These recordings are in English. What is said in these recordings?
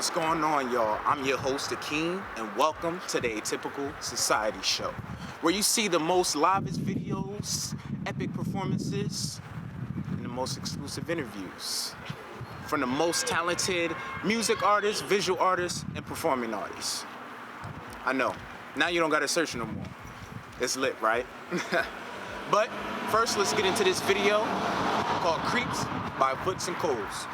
What's going on, y'all? I'm your host, Akin, and welcome to the Atypical Society Show, where you see the most livest videos, epic performances, and the most exclusive interviews from the most talented music artists, visual artists, and performing artists. I know, now you don't gotta search no more. It's lit, right? But first, let's get into this video called Creeps by Foots and Coles.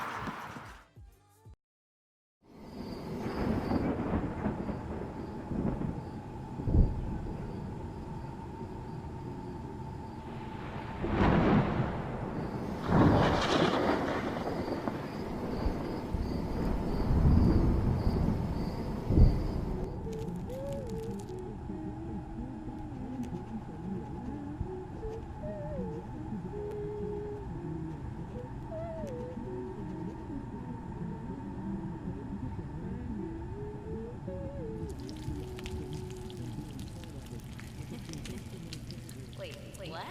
Wait, what?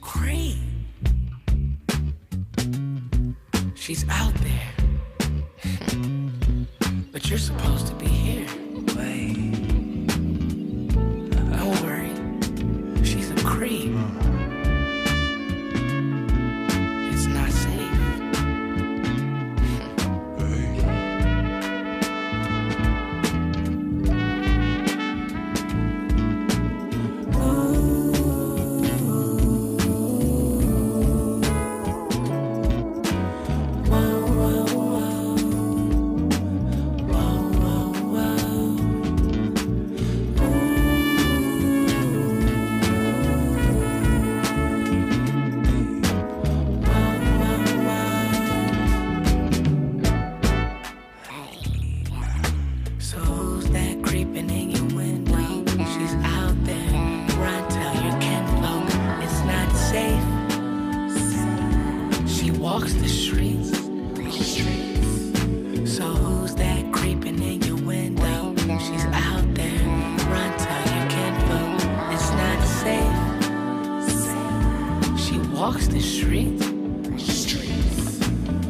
Cream. She's out there. But you're supposed to be here. Wait. Don't worry. She's a creep. It's not safe. Walks the streets. So who's that creeping in your window? She's out there. Run, tell your kinfolk it's not safe. She walks the streets.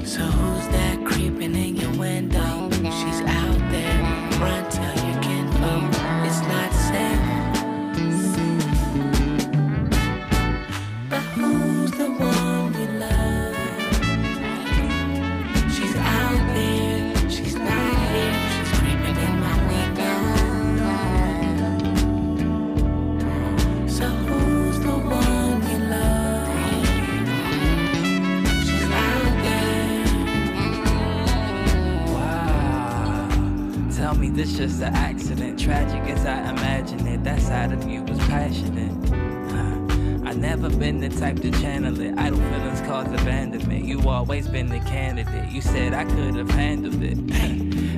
So who's that creeping in your window? She's out there. Run, tell your kinfolk it's not safe. But who's the one we love? Tell me this just an accident, tragic as I imagine it. That side of you was passionate. I never been the type to channel it. Idle feelings cause abandonment. You always been the candidate. You said I could have handled it.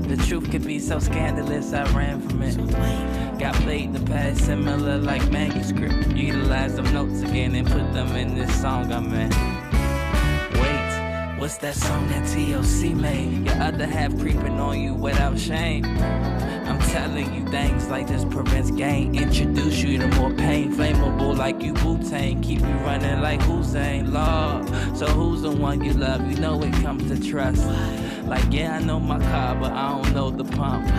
The truth could be so scandalous, I ran from it. Got played in the past, similar like manuscript. Utilize them notes again and put them in this song I'm in. What's that song that TLC made? Your other half creeping on you without shame. I'm telling you things like this prevents gain. Introduce you to more pain. Flammable like you Wu-Tang. Keep you running like Hussein. Lord, so who's the one you love? You know it comes to trust. Like yeah, I know my car, but I don't know the pump.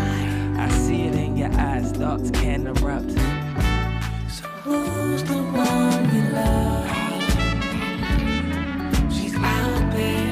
I see it in your eyes, thoughts can erupt. So who's the one you love? She's out there.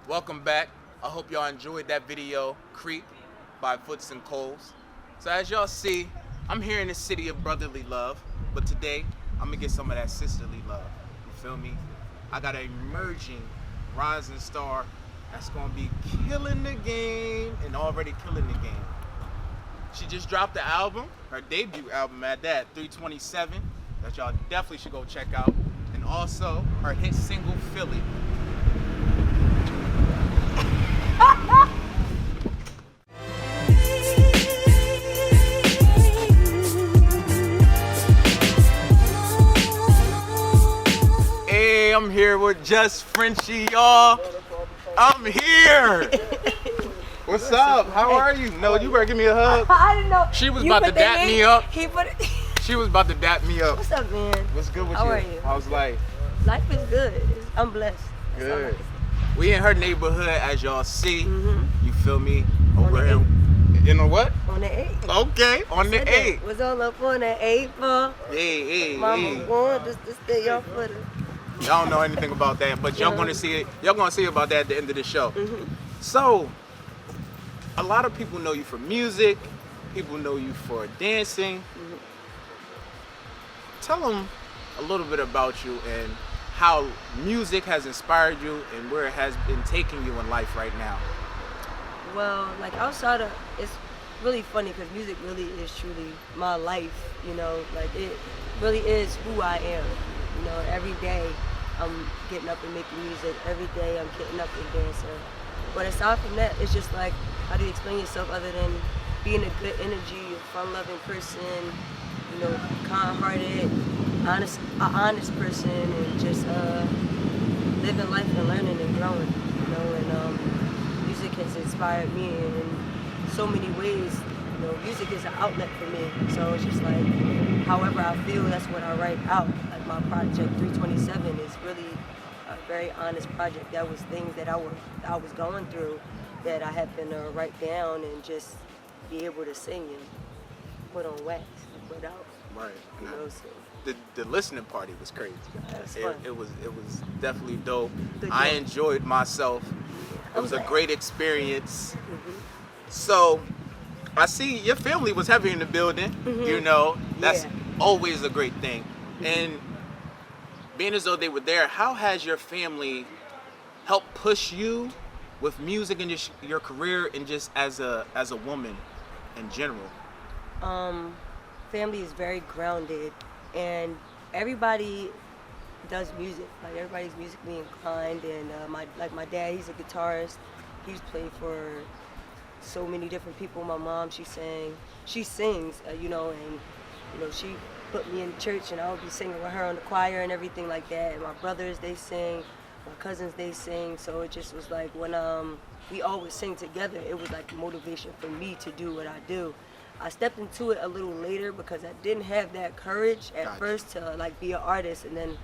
Welcome back. I hope y'all enjoyed that video, Creep by Foots and Coles. So as y'all see, I'm here in the city of brotherly love, but today I'm gonna get some of that sisterly love. You feel me? I got an emerging rising star that's gonna be killing the game and already killing the game. She just dropped the album, her debut album at that, 327, that y'all definitely should go check out. And also her hit single, Philly. Hey, I'm here with Just Frenchie, y'all. I'm here. What's up? How are you? No, you better give me a hug. I didn't know. She was about to dap me up. He put it. She was about to dap me up. What's up, man? What's good with How you? are you? How's life? Life is good. I'm blessed. That's all I Good. can say. We in her neighborhood, as y'all see. Mhm. You feel me? On Over the here. In a what? On the 8. Okay, on the 8. Was all up on the 8 for Hey. Mama going just to stay your foot. Y'all don't know anything about that, but y'all Yeah. gonna see it. Y'all gonna see about that at the end of the show. So, a lot of people know you for music. People know you for dancing. Tell them a little bit about you and how music has inspired you and where it has been taking you in life right now. Well, like outside of, it's really funny because music really is truly my life, you know, like it really is who I am. You know, every day I'm getting up and making music. Every day I'm getting up and dancing. But aside from that, it's just like, how do you explain yourself other than being a good energy, a fun-loving person, you know, kind-hearted, an honest person, and just living life and learning and growing, you know, and music has inspired me in so many ways. You know, music is an outlet for me, so it's just like, however I feel, that's what I write out. Like my project 327 is really a very honest project. That was things that I was going through that I happened to write down and just be able to sing and put on wax and put out. Right. You know, so The listening party was crazy. That's fun. It was definitely dope. Good I job. enjoyed myself. It was a glad. great experience. So, I see your family was heavy in the building. You know, that's Yeah. always a great thing. And being as though they were there, how has your family helped push you with music and just your career and just as a woman in general? Family is very grounded, and everybody does music. Like everybody's musically inclined, and my dad, he's a guitarist. He's played for so many different people. My mom, she sings, you know, and you know she put me in church, and I would be singing with her on the choir and everything like that. And my brothers, they sing. My cousins, they sing. So it just was like when we always sing together, it was like motivation for me to do what I do. I stepped into it a little later because I didn't have that courage at Gotcha. first to like be an artist, and then,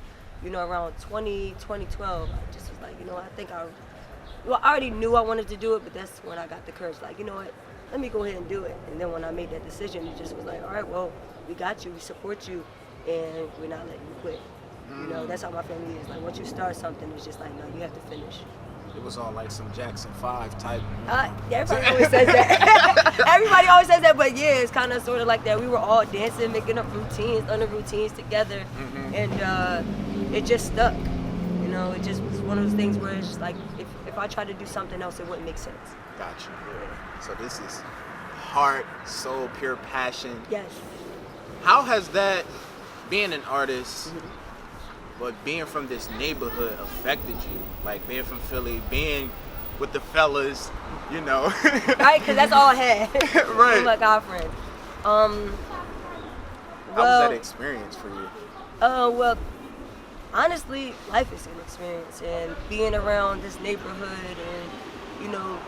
you know, around 2012, I just was like, you know, I already knew I wanted to do it, but that's when I got the courage, like, you know what, let me go ahead and do it. And then when I made that decision, it just was like, all right, well, we got you, we support you, and we're not letting you quit. You know, that's how my family is. Like, once you start something, it's just like, no, you have to finish. It was all like some Jackson 5 type. Everybody always says that. Everybody always says that, but yeah, it's kind of sort of like that. We were all dancing, making up routines, learning routines together, and it just stuck. You know, it just was one of those things where it's just like, if I tried to do something else, it wouldn't make sense. Gotcha. So this is heart, soul, pure passion. Yes. How has that, being an artist, but being from this neighborhood affected you? Like being from Philly, being with the fellas, you know. Right, because that's all I had. Right. I'm a guy friend. How was that experience for you? Well, honestly, life is an experience, and being around this neighborhood and, you know,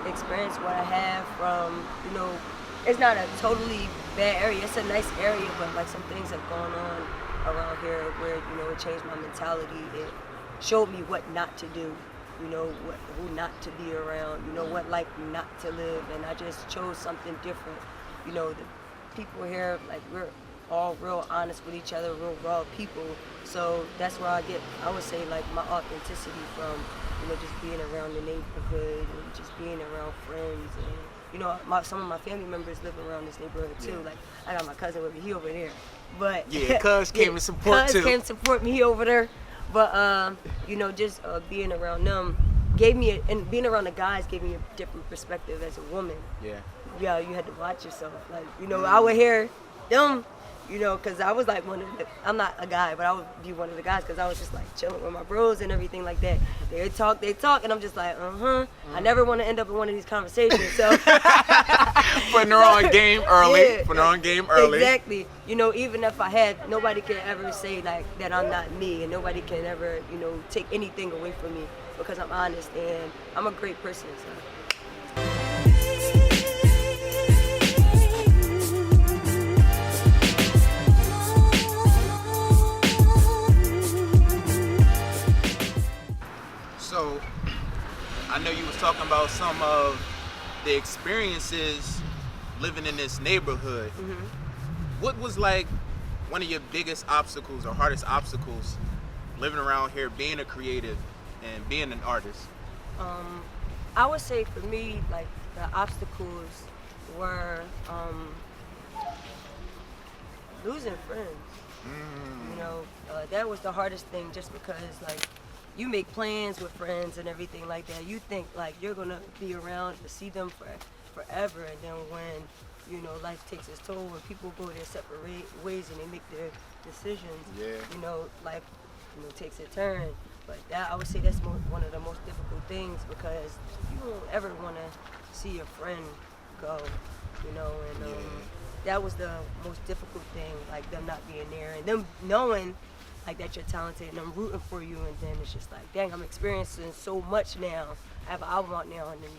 experience what I have from, you know, it's not a totally bad area. It's a nice area, but like some things have gone on around here where, you know, it changed my mentality. It showed me what not to do, you know, who not to be around, you know, what like not to live, and I just chose something different. You know, the people here, like, we're all real honest with each other, real raw people. So that's where I would say, like, my authenticity from, you know, just being around the neighborhood and just being around friends. And, you know, some of my family members live around this neighborhood too. Yeah. Like, I got my cousin with me, he over there. But yeah, cuz came to support too. Cuz came to support me, he over there. But, you know, just being around them and being around the guys gave me a different perspective as a woman. Yeah. Yeah, you had to watch yourself. Like, you know, I would hear them, you know, because I was like I'm not a guy, but I would be one of the guys because I was just like chilling with my bros and everything like that. They talk, and I'm just like, I never want to end up in one of these conversations, so. Putting her on game early. Yeah, putting her on game early. Exactly. You know, even if I had, nobody can ever say like that I'm not me, and nobody can ever, you know, take anything away from me because I'm honest and I'm a great person, so. So, I know you was talking about some of the experiences living in this neighborhood. Mm-hmm. What was like one of your biggest obstacles or hardest obstacles living around here, being a creative and being an artist? I would say for me, like, the obstacles were losing friends. You know, that was the hardest thing, just because, like, you make plans with friends and everything like that. You think like you're gonna be around to see them forever, and then when, you know, life takes its toll, when people go their separate ways and they make their decisions, you know, life, you know, takes a turn. But that, I would say that's one of the most difficult things, because you don't ever want to see your friend go, you know, and that was the most difficult thing, like them not being there and them knowing like that you're talented and I'm rooting for you, and then it's just like, dang, I'm experiencing so much now. I have an album out now, and then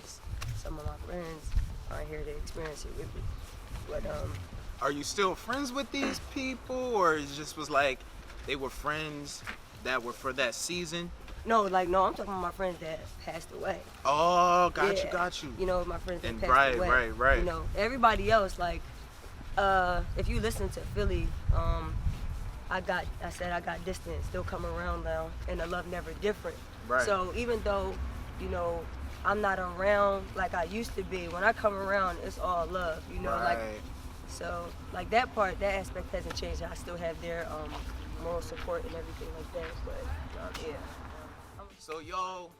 some of my friends aren't here to experience it with me. But are you still friends with these people, or it just was like they were friends that were for that season? No, I'm talking about my friends that passed away. Oh, got you. You know, my friends that passed away. Right. You know, everybody else, like, if you listen to Philly, I got distance, still come around now, and the love never different. Right. So even though, you know, I'm not around like I used to be, when I come around, it's all love, you know, like, so like that aspect hasn't changed. I still have their moral support and everything like that, but yeah. So y'all,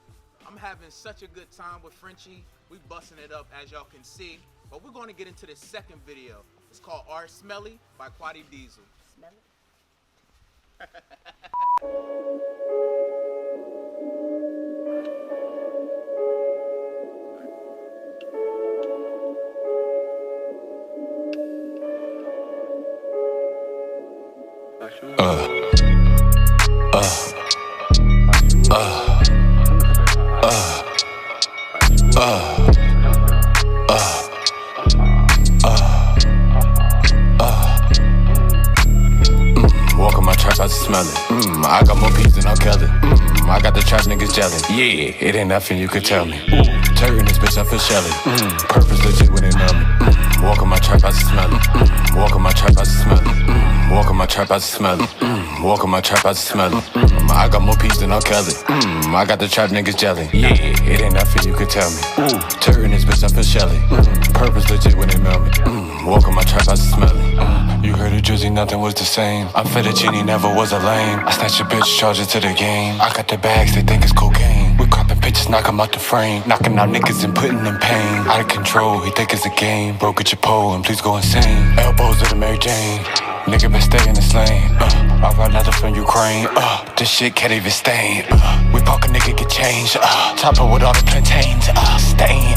I'm having such a good time with Frenchie. We busting it up, as y'all can see, but we're going to get into the second video. It's called R Smelly by Quadi Diesel. Smell it? Walk on my trap, I smell it. I got more peas than I'll kill it. I got the trap niggas jelly. Yeah, it ain't nothing you could tell me. Turn this bitch up for Shelly. Purpose legit when they know me. Walk on my trap, I smell it. Walk on my trap, I smell it. Walk on my trap, I smell it. Walk on my trap, I smell it. I got more peas than I'll kill it. I got the trap niggas jelly. Yeah, it ain't nothing you could tell me. Turn this bitch up for Shelly. Purpose legit when they mail me. Walk on my trap, I smell it. You heard of Drizzy, nothing was the same. I'm fettuccine, never was a lame. I snatch a bitch, charge it to the game. I got the bags, they think it's cocaine. We cropping pictures, knock 'em out the frame. Knocking out niggas and putting in pain. Out of control, he think it's a game. Broke at your pole and please go insane. Elbows to the Mary Jane. Nigga been stay in this lane. I run another from Ukraine. This shit can't even stain. We poke a nigga get change. Chopper with all the plantains. Stain.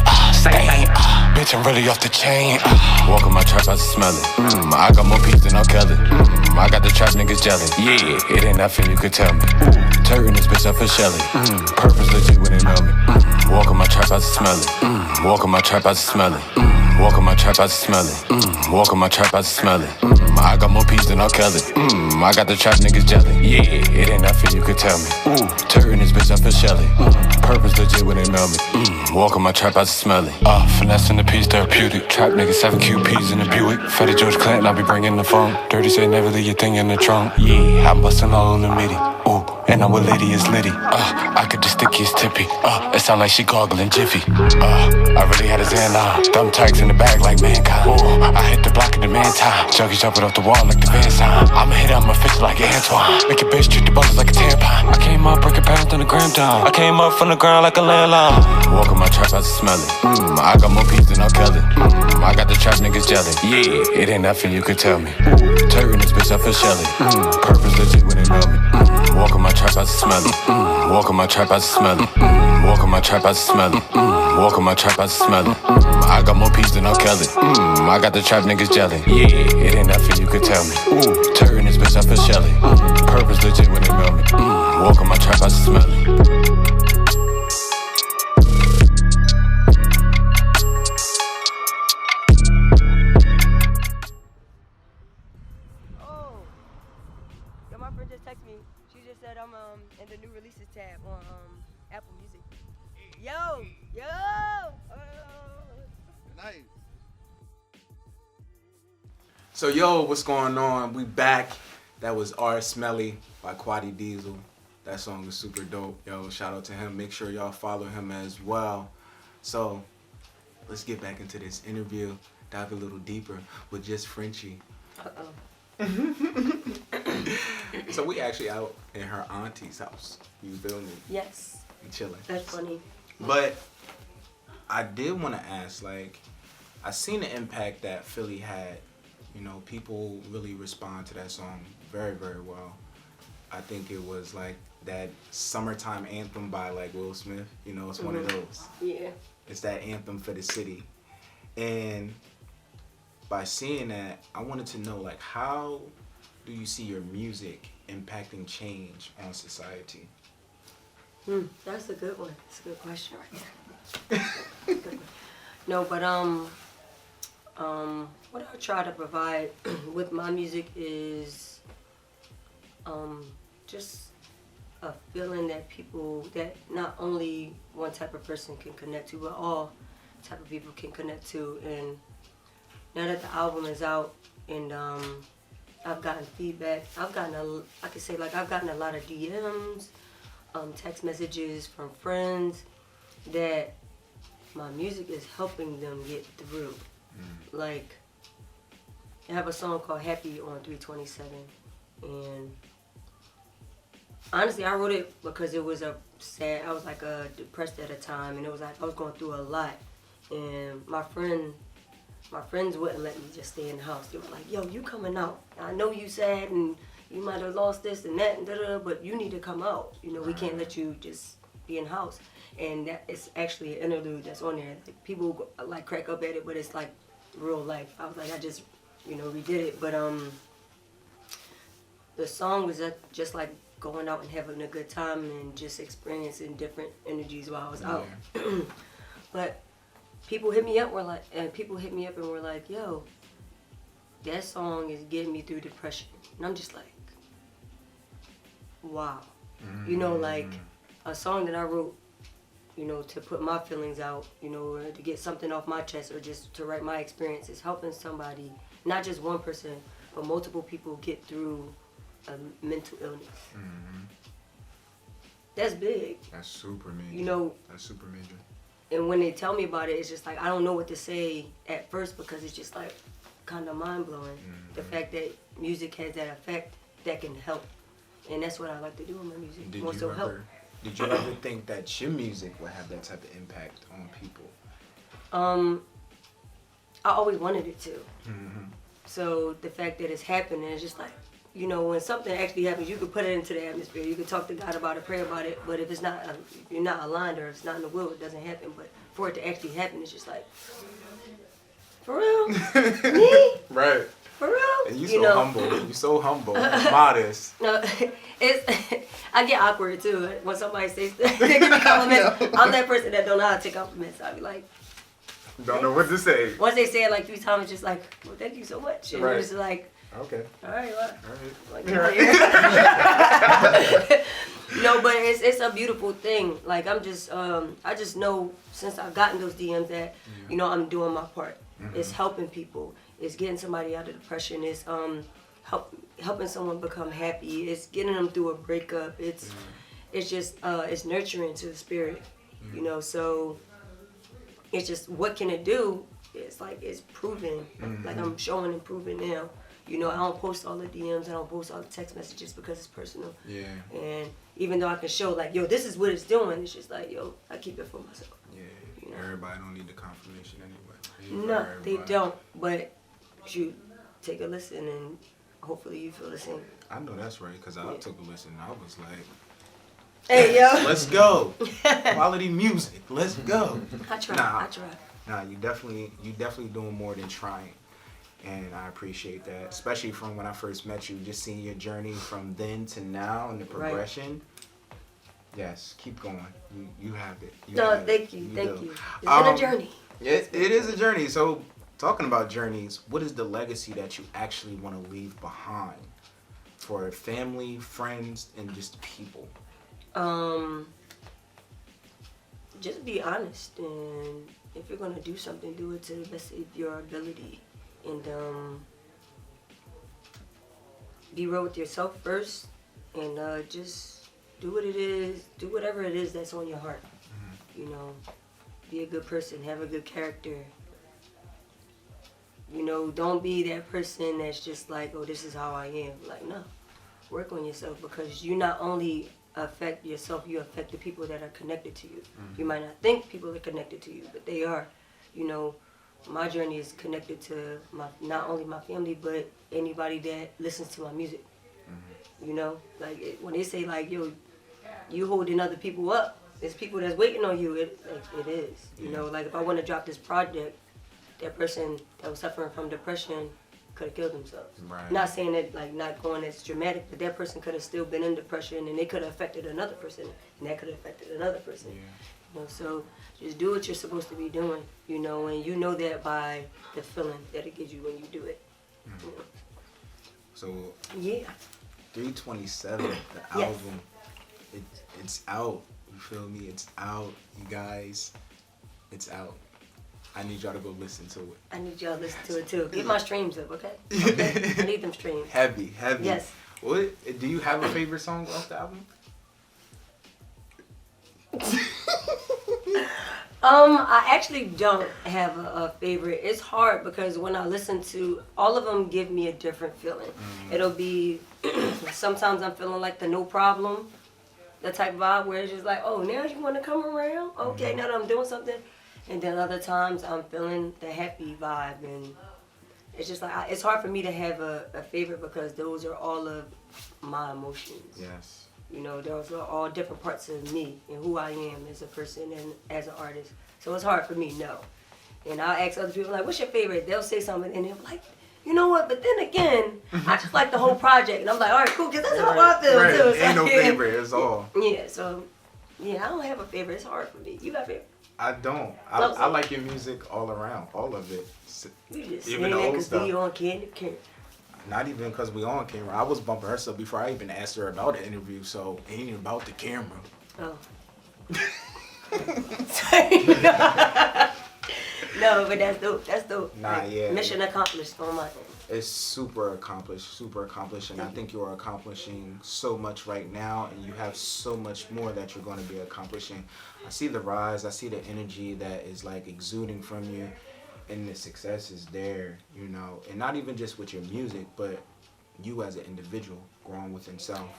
Bitch, I'm really off the chain. Walk on my trap, I smell it. I got more peas than I'll kill it. I got the trap niggas jelly. Yeah, it ain't nothing you could tell me. Turn this bitch up for Shelly. Purpose legit when they know me. Walk on my trap, I smell it. Walk on my trap, I smell it. Walk on my trap, I smell it. Walk on my trap, I smell it. I got more peas than R. Kelly. I got the trap niggas jelly. Yeah, it ain't nothing you could tell me. Turn this bitch up for Shelly. Purpose legit when they know me. Walk on my trap, I smell it. Finessing the piece therapeutic. Trap niggas 7 QPs in the Buick. Fetty George Clinton, I'll be bringing the phone. Dirty say never leave your thing in the trunk. Yeah, I'm busting all on the midi. Ooh, and I'm with Liddy is Liddy. I could just stick his tippy. It sound like she gargling Jiffy. I really had his hand on. Thumb tags in the bag like mankind. Ooh, I hit the block in the meantime. Junkie jumping off the wall like the Van sign. I'ma hit on my fish like Antoine. Make a bitch treat the bullets like a tampon. I came up breaking pounds on the gram down. I came up from the ground like a landline. Walk on my trap, I smell it. I got more peas than R. Kelly. I got the trap niggas jelly. Yeah, it ain't nothing you could tell me. Turn this bitch up for Shelly. Purpose legit when they know me. Walk on my trap, I smell it. Walk on my trap, I smell it. Walk on my trap, I smell it. Walk on my trap, I smell it. I got more peas than R. Kelly. I got the trap niggas jelly. Yeah, it ain't nothing you could tell me. Turn this bitch up for Shelly. Purpose legit when they know me. Walk on my trap, I smell it. I'm in the new releases tab on Apple Music. Yo! Nice. So yo, what's going on? We back. That was R. Smelly by Quaddy Diesel. That song was super dope. Yo, shout out to him. Make sure y'all follow him as well. So let's get back into this interview. Dive a little deeper with Just Frenchie. So we actually out in her auntie's house. You feel me? Yes. And chilling. That's funny. But I did want to ask, like, I seen the impact that Philly had. You know, people really respond to that song very, very well. I think it was like that summertime anthem by like Will Smith. You know, it's one of those. Yeah. It's that anthem for the city. And by seeing that, I wanted to know, like, how do you see your music impacting change on society? That's a good one. That's a good question right there. No, but what I try to provide with my music is just a feeling that people, that not only one type of person can connect to, but all type of people can connect to. And now that the album is out and I've gotten feedback, I've gotten a lot of DMs, text messages from friends that my music is helping them get through. Like, I have a song called Happy on 327, and honestly I wrote it because it was I was like depressed at a time, and it was like I was going through a lot, and my friends wouldn't let me just stay in the house. They were like, yo, you coming out. I know you sad and you might have lost this and that, and but you need to come out. You know, we can't let you just be in the house. And that is actually an interlude that's on there. Like, people like crack up at it, but it's like real life. I was like, I just, redid it. But the song was just like going out and having a good time and just experiencing different energies while I was out. But people hit me up and were like, yo, that song is getting me through depression. And I'm just like, wow. Like a song that I wrote, to put my feelings out, or to get something off my chest, or just to write my experiences, helping somebody, not just one person, but multiple people get through a mental illness. That's big. That's super major. That's super major. And when they tell me about it, it's just like, I don't know what to say at first, because it's just like kind of mind-blowing. The fact that music has that effect that can help. And that's what I like to do in my music. Did you ever think that your music would have that type of impact on people? I always wanted it to. So the fact that it's happening, it's just like, when something actually happens, you can put it into the atmosphere. You can talk to God about it, pray about it. But if it's not, you're not aligned, or it's not in the will, it doesn't happen. But for it to actually happen, it's just like, for real? Me? Right. For real? And you so humble. You so humble. Modest. No, I get awkward too when somebody says they give me compliments. I'm that person that don't know how to take compliments. I be like, don't know what to say. once they say it like 3 times, it's just like, well, thank you so much. And Right. it's just like, Okay. all right, well. All right. No, but it's a beautiful thing. Like I just know since I've gotten those DMs that, I'm doing my part. Mm-hmm. It's helping people. It's getting somebody out of depression. It's helping someone become happy. It's getting them through a breakup. It's just it's nurturing to the spirit. So it's just what can it do? It's like it's proven. Like I'm showing and proving now. I don't post all the DMs, I don't post all the text messages because it's personal. Yeah. And even though I can show like, yo, this is what it's doing, it's just like, yo, I keep it for myself. Yeah. Everybody don't need the confirmation anyway. No, they don't. But you take a listen and hopefully you feel the same. I know that's right, because I took a listen and I was like, hey, yo. let's go. Quality music. Let's go. I try. Nah, you definitely doing more than trying. And I appreciate that, especially from when I first met you, just seeing your journey from then to now and the progression. Right. Yes, keep going. You have it. Thank you. Thank you. It's been a journey. It is a journey. So, talking about journeys, what is the legacy that you actually want to leave behind for family, friends, and just people? Just be honest, and if you're gonna do something, do it to the best of your ability. And be real with yourself first, and just do what it is, do whatever it is that's on your heart. Be a good person, have a good character. Don't be that person that's just like, oh, this is how I am. Like, no, work on yourself, because you not only affect yourself, you affect the people that are connected to you. You might not think people are connected to you, but they are. My journey is connected to not only my family, but anybody that listens to my music. Like when they say like, yo, you holding other people up, there's people that's waiting on you. It is. Like if I want to drop this project, that person that was suffering from depression could have killed themselves. Right. Not saying that like not going as dramatic, but that person could have still been in depression, and they could have affected another person, and that could have affected another person. Yeah. So just do what you're supposed to be doing, and you know that by the feeling that it gives you when you do it. So yeah, 327, the album, it's out. You feel me? It's out, you guys. It's out. I need y'all to go listen to it. I need y'all to listen to it too. Get my streams up, okay? I need them streams. Heavy. Yes. What? Do you have a favorite song off the album? I actually don't have a favorite. It's hard because when I listen to all of them, give me a different feeling. It'll be sometimes I'm feeling like the No Problem, the type of vibe where it's just like, oh, now you want to come around? Okay, now that I'm doing something. And then other times I'm feeling the happy vibe, and it's just like it's hard for me to have a favorite because those are all of my emotions. Yes. Those are all different parts of me and who I am as a person and as an artist. So it's hard for me, no. And I'll ask other people, like, what's your favorite? They'll say something, and they're like, you know what? But then again, I just like the whole project. And I'm like, all right, cool, because that's how I feel, too. So, Ain't no favorite, it's all. Yeah, so, yeah, I don't have a favorite. It's hard for me. You got a favorite? I don't. I like your music all around, all of it. You just even saying the that old because stuff. we on camera. Not even because we on camera. I was bumping her stuff before I even asked her about the interview, so it ain't even about the camera. Oh. Sorry. No, but that's dope. That's dope. Nah, yeah. Mission accomplished on my end. It's super accomplished, and I think you are accomplishing so much right now, and you have so much more that you're going to be accomplishing. I see the rise, I see the energy that is like exuding from you, and the success is there, and not even just with your music, but you as an individual growing within self.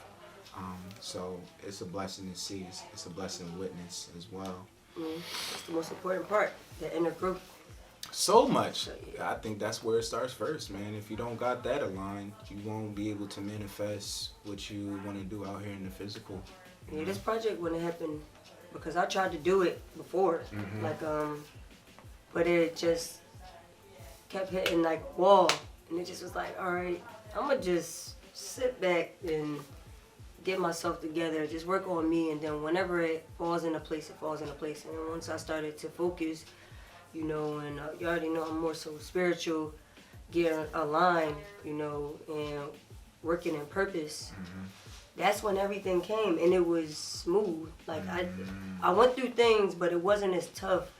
So it's a blessing to see. It's a blessing to witness as well. That's the most important part, the inner growth. So much. I think that's where it starts first, man. If you don't got that aligned, you won't be able to manifest what you want to do out here in the physical. Yeah, this project wouldn't happen because I tried to do it before, but it just kept hitting like wall, And it just was like, all right, I'm gonna just sit back and get myself together, just work on me, and then whenever it falls into place, it falls into place. And then once I started to focus, you know, and you already know I'm more so spiritual, getting aligned, you know, and working in purpose. That's when everything came, and it was smooth. Like I went through things, but it wasn't as tough,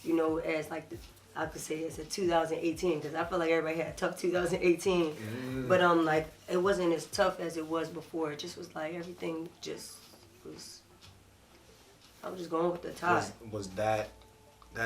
you know, as like I could say it's a 2018, because I feel like everybody had a tough 2018. But like it wasn't as tough as it was before. It just was like everything just was. I was just going with the tide. Was that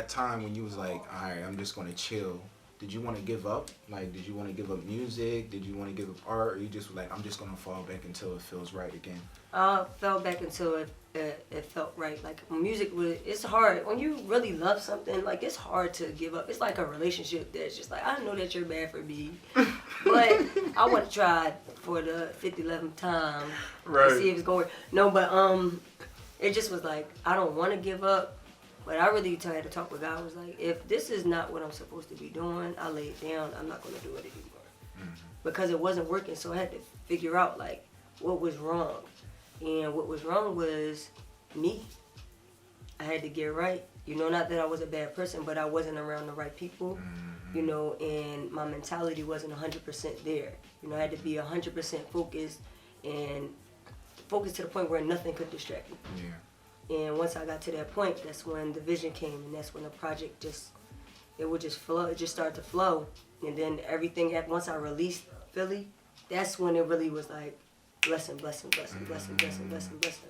time when you was like, all right, I'm just gonna chill? Did you want to give up? Like, did you want to give up music? Did you want to give up art? Or you just were like, I'm just gonna fall back until it feels right again? I fell back until it felt right. Like music it's hard when you really love something. Like it's hard to give up. It's like a relationship that's just like, I know that you're bad for me, but I want to try for the 11th time to see if it's going. No, but it just was like I don't want to give up. But I really had to talk with God. I was like, if this is not what I'm supposed to be doing, I lay it down. I'm not going to do it anymore. Because it wasn't working. So I had to figure out, like, what was wrong. And what was wrong was me. I had to get right. You know, not that I was a bad person, but I wasn't around the right people. You know, and my mentality wasn't 100% there. You know, I had to be 100% focused and focused to the point where nothing could distract me. Yeah. And once I got to that point, that's when the vision came, and that's when the project it would just flow. It just started to flow. And then everything, once I released Philly, that's when it really was like, blessing, blessing, blessing, blessing, blessing, blessing, blessing.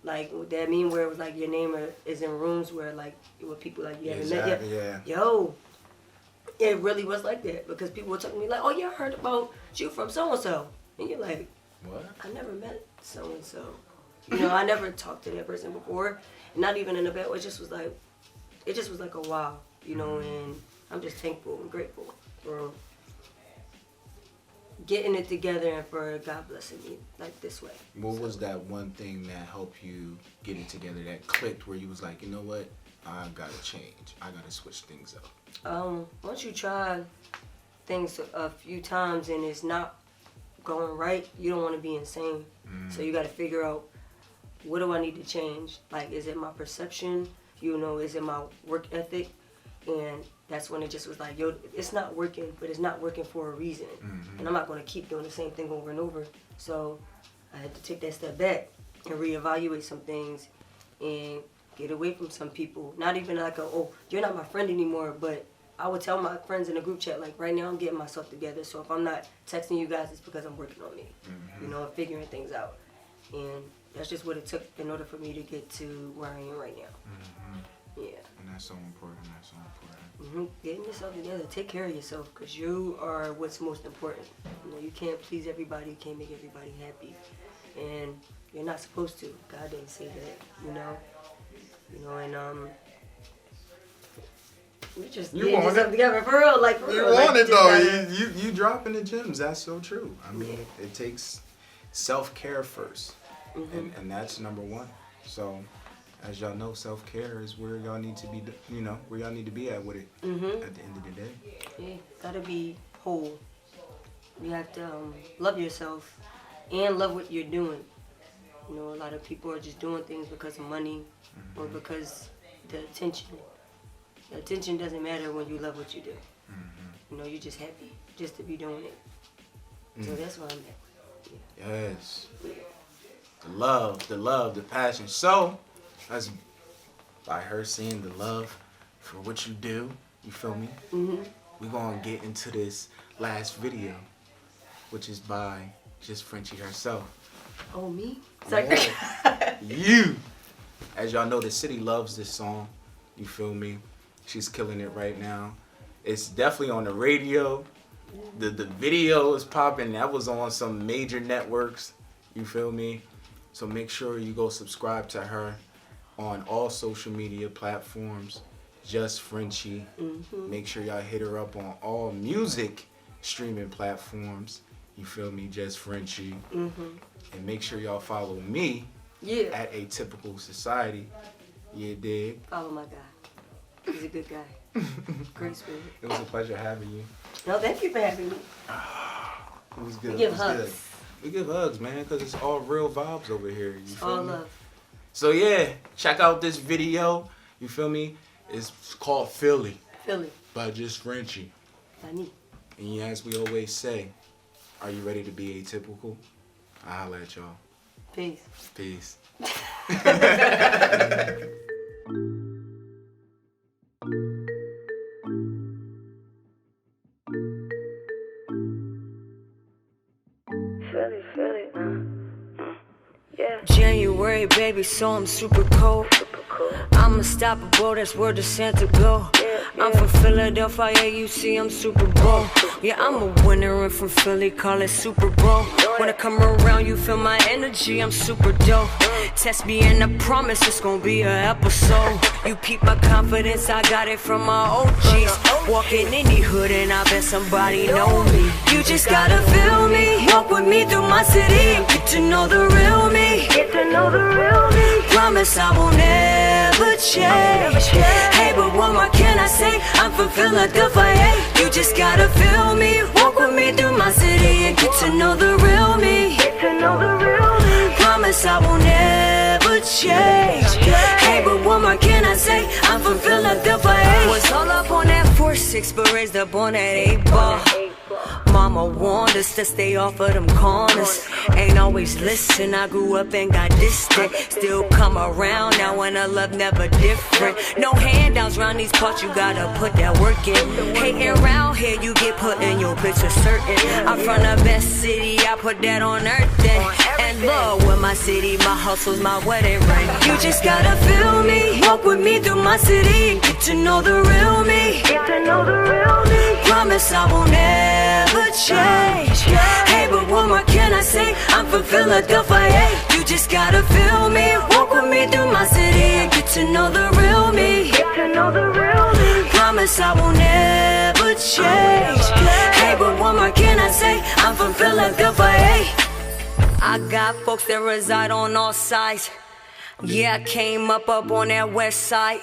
Like, would that mean where it was like your name is in rooms where like, with people like you haven't met yet? Yeah. Yo, it really was like that, because people would talk to me like, oh yeah, I heard about you from so-and-so. And you're like, what? I never met so-and-so. You know, I never talked to that person before, not even in a bad way. It just was like a wow, you know, and I'm just thankful and grateful for getting it together and for God blessing me like this way. What was that one thing that helped you get it together, that clicked, where you was like, you know what, I gotta change, I gotta switch things up? Once you try things a few times and it's not going right, you don't want to be insane. So you got to figure out, what do I need to change? Like, is it my perception? You know, is it my work ethic? And that's when it just was like, yo, it's not working, but it's not working for a reason. And I'm not going to keep doing the same thing over and over. So I had to take that step back and reevaluate some things and get away from some people. Not even like, oh, you're not my friend anymore, but I would tell my friends in the group chat, like, right now I'm getting myself together. So if I'm not texting you guys, it's because I'm working on me. You know, I'm figuring things out. And that's just what it took in order for me to get to where I am right now. Yeah. And that's so important. That's so important. Getting yourself together. Take care of yourself, because you are what's most important. You know, you can't please everybody. You can't make everybody happy. And you're not supposed to. God didn't say that, you know. You know, and we just getting yourself together for real, like for real. You want like, it though. You dropping the gems. That's so true. I mean, it takes self-care first. And that's number one. So, as y'all know, self-care is where y'all need to be, you know, where y'all need to be at with it at the end of the day. Yeah, gotta be whole. You have to love yourself and love what you're doing. You know, a lot of people are just doing things because of money or because the attention. The attention doesn't matter when you love what you do. You know, you're just happy just to be doing it. So that's where I'm at. Yeah. Yes. The love, the passion. So, that's by her seeing the love for what you do, you feel me? We're going to get into this last video, which is by Just Frenchie herself. Oh, me? Yeah. You. As y'all know, the city loves this song, you feel me? She's killing it right now. It's definitely on the radio. The video is popping. That was on some major networks, you feel me? So make sure you go subscribe to her on all social media platforms, Just Frenchie. Make sure y'all hit her up on all music streaming platforms, you feel me, Just Frenchie. And make sure y'all follow me at Atypical Society. Yeah, dig? Follow my guy. He's a good guy. Great spirit. It was a pleasure having you. No, thank you for having me. It was good. We give It was hugs. good. We give hugs, man, because it's all real vibes over here. You feel All me? love. So yeah, check out this video. You feel me? It's called Philly Philly. by Just Frenchie. Funny. And as we always say, are you ready to be atypical? I'll holla at y'all. Peace. Peace. January, baby, so I'm super cold. I'm unstoppable, that's where the Santa go. I'm from Philadelphia, you see I'm Super Bowl. Yeah, I'm a winner and from Philly, call it Super Bowl. When I come around, you feel my energy, I'm super dope. Test me and I promise it's gonna be an episode. You peep my confidence, I got it from my OGs. Walk in any hood and I bet somebody know me. You just gotta feel me, walk with me through my city and get to know the real me. Get to know the real me. Promise I will never change. Hey, but what more can I say? I'm from Philadelphia. You just gotta feel me, walk with me through my city and get to know the real me. Get to know the real me. Promise I will never change. Hey, but what more can I say? I'm from Philadelphia. Was all up on that 4-6, but raised up on that 8-ball. Mama warned us to stay off of them corners. Ain't always listen, I grew up and got distant. Still come around now when I love never different. No handouts round these parts, you gotta put that work in. Hating around here, you get put in your picture certain. I'm from the best city, I put that on earth then. And love with my city, my hustle's my wedding ring. You just gotta feel me, walk with me through my city and get to know the real me. Get to know the real me. Promise I will never change. Hey, but what more can I say? I'm from Philadelphia. You just gotta feel me, walk with me through my city and get to know the real me. Get to know the real me. Promise I will never change. Hey, but what more can I say? I'm from Philadelphia. I got folks that reside on all sides. Yeah, I came up on that west side.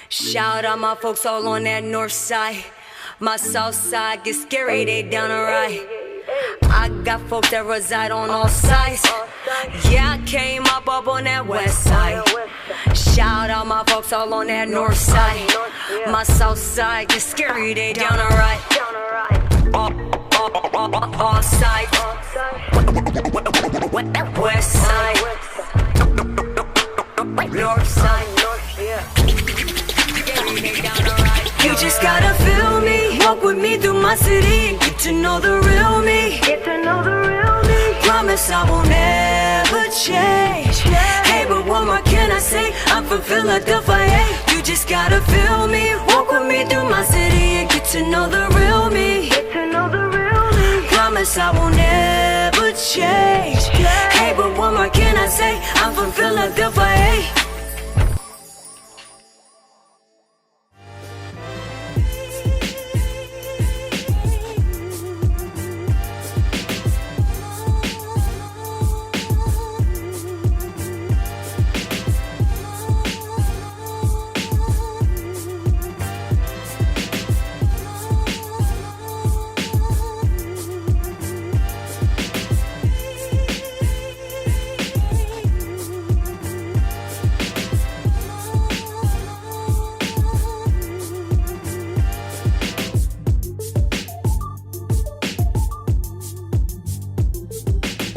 Shout out my folks all on that north side. My south side get scary, they down the right. I got folks that reside on all sides. Yeah, I came up on that west side. Shout out my folks all on that north side. My south side get scary, they down the right. All sides. West side. North side. Scary, they down the right. You just gotta feel me, walk with me through my city and get to know the real me. Get to know the real me. Promise I will never change. Hey, but what more can I say? I'm from Philadelphia. You just gotta feel me, walk with me through my city and get to know the real me. Get to know the real me. Promise I will never change. Hey, but what more can I say? I'm